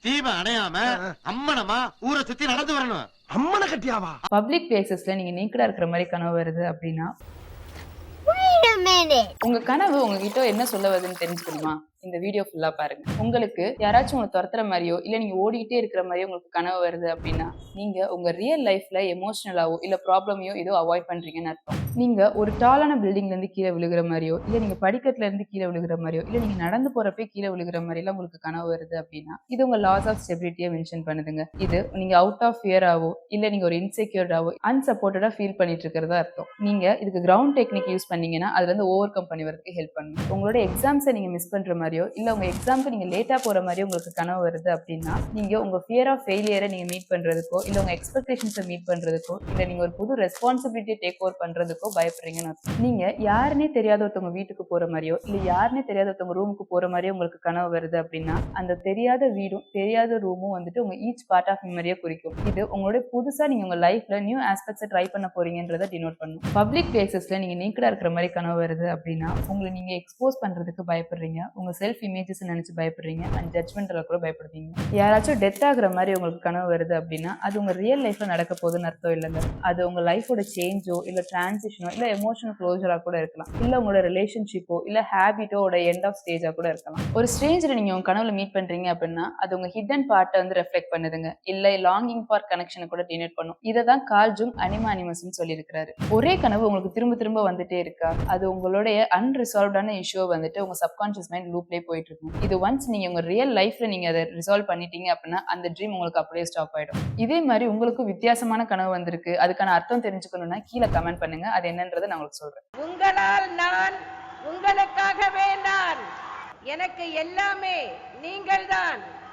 தீபம் அணையாம அம்மனமா ஊரை சுத்தி நடந்து வரணும். அம்மனை கட்டியாவா? பப்ளிக் பிளேசஸ்ல நீங்க நேக்கடா இருக்கிற மாதிரி கனவு வருது அப்படின்னா உங்க கனவு உங்ககிட்ட என்ன சொல்ல வருதுன்னு தெரிஞ்சுக்கணுமா? இந்த வீடியோ ஃபுல்லா பாருங்க. உங்களுக்கு யாராச்சும் உங்களை துரத்துற மாதிரியோ இல்ல நீங்க ஓடிக்கிட்டே இருக்கிற மாதிரியோ உங்களுக்கு கனவு வருது அப்படின்னா நீங்க உங்க ரியல் லைஃப்ல எமோஷனலாவோ இல்ல ப்ராப்ளமையோ ஏதோ அவாய்ட் பண்றீங்கன்னு அர்த்தம். நீங்க ஒரு டாலான பில்டிங்ல இருந்து கீழே விழுகிற மாதிரியோ இல்ல நீங்க படிக்கட்டுல இருந்து கீழே விழுகிற மாதிரியோ இல்ல நீங்க நடந்து போறப்பே கீழே விழுகிற மாதிரி எல்லாம் உங்களுக்கு கனவு வருது அப்படின்னா இது உங்க லாஸ் ஆஃப் ஸ்டெபிலிட்டியை மென்ஷன் பண்ணுதுங்க. இது நீங்க அவுட் ஆஃப் ஃபியராவோ இல்ல நீங்க ஒரு இன்செக்யூர்டாவோ அன்சப்போர்ட்டடா ஃபீல் பண்ணிட்டு இருக்கிறதா அர்த்தம். நீங்க இதுக்கு கிரவுண்ட் டெக்னிக் யூஸ் பண்ணீங்கன்னா அதுல இருந்து ஓவர் கம் பண்ணி வரதுக்கு ஹெல்ப் பண்ணும். உங்களோட எக்ஸாம்ஸை நீங்க மிஸ் பண்ற மாதிரியோ இல்ல உங்க எக்ஸாம்க்கு நீங்க லேட்டா போற மாதிரி உங்களுக்கு கனவு வருது அப்படின்னா நீங்க உங்க ஃபியர் ஆஃப் ஃபெயிலியரை நீங்க மீட் பண்றதுக்கோ இல்ல உங்க எக்ஸ்பெக்டேஷன்ஸை மீட் பண்றதுக்கோ இல்ல நீங்க ஒரு புது ரெஸ்பான்சிபிலிட்டியை டேக் ஓவர் பண்றதுக்கோ பயப்படுறீங்கன்னு அர்த்தம். நீங்க யாருன்னே தெரியாத ஒருத்தவங்க வீட்டுக்கு போற மாதிரியோ இல்ல யாருன்னே தெரியாத ஒருத்தவங்க ரூமுக்கு போற மாதிரியோ உங்களுக்கு கனவு வருது அப்படின்னா அந்த தெரியாத வீடும் தெரியாத ரூமும் வந்துட்டு உங்க ஈச் பார்ட் ஆஃப் மெமரியை குறிக்கும். இது உங்களோட புதுசா நீங்க உங்க லைஃப்ல நியூ ஆஸ்பெக்ட்ஸை ட்ரை பண்ண போறீங்கன்றதை டினோட் பண்ணும். பப்ளிக் பிளேசஸ்ல நீங்க நேக்கடா இருக்கிற மாதிரி கனவு வருது அப்படின்னா உங்களை நீங்க எக்ஸ்போஸ் பண்றதுக்கு பயப்படுறீங்க, உங்க செல்ஃப் இமேஜஸ் நினைச்சு பயப்படுறீங்க அண்ட் ஜட்மெண்ட்ல கூட பயப்படுவீங்க. யாராச்சும் டெத் ஆகுற மாதிரி உங்களுக்கு கனவு வருது அப்படின்னா அது உங்க ரியல் லைஃப்ல நடக்க போகுதுன்னு அர்த்தம் இல்லைங்க. அது உங்க லைஃபோட சேஞ்சோ இல்ல டிரான்சிஷனோ இல்ல எமோஷனல் க்ளோஸரா கூட இருக்கலாம், இல்ல உங்களோட ரிலேஷன்ஷிப்போ இல்ல ஹேபிட்டோட எண்ட் ஆஃப் ஸ்டேஜா கூட இருக்கலாம். ஒரு ஸ்ட்ரேஞ்சரை நீங்க உங்க கனவுல மீட் பண்றீங்க அப்படின்னா அது உங்க ஹிடன் பார்ட்டை வந்து ரெஃப்ளெக்ட் பண்ணுதுங்க, இல்ல லாங்கிங் ஃபார் கனெக்ஷனை கூட டினோட் பண்ணும். இதை தான் கார்ல் ஜுங் அனிமானிமஸ்ன்னு சொல்லியிருக்காரு. ஒரே கனவு உங்களுக்கு திரும்ப திரும்ப வந்துட்டே இருக்கா? அது உங்களுடைய அன்ரிசால்வ்டான இஷ்யூ வந்துட்டு உங்க சப்கான்ஷியஸ் மைண்ட் லூப்லேயே போயிட்டு இருக்கும். இது ஒன்ஸ் நீங்க உங்க ரியல் லைஃப்ல நீங்க அதை ரிசால்வ் பண்ணிட்டீங்க அப்படின்னா அந்த ட்ரீம் உங்களுக்கு அப்படியே ஸ்டாப் ஆயிடும். இதே மாதிரி உங்களுக்கும் வித்தியாசமான கனவு வந்திருக்கு, அதுக்கான அர்த்தம் தெரிஞ்சுக்கணும்னா கீழே கமெண்ட் பண்ணுங்க, அது என்னன்றதை நான் உங்களுக்கு சொல்றேன். உங்களால் நான், உங்களுக்காகவே நான், எனக்கு எல்லாமே நீங்கள்தான்.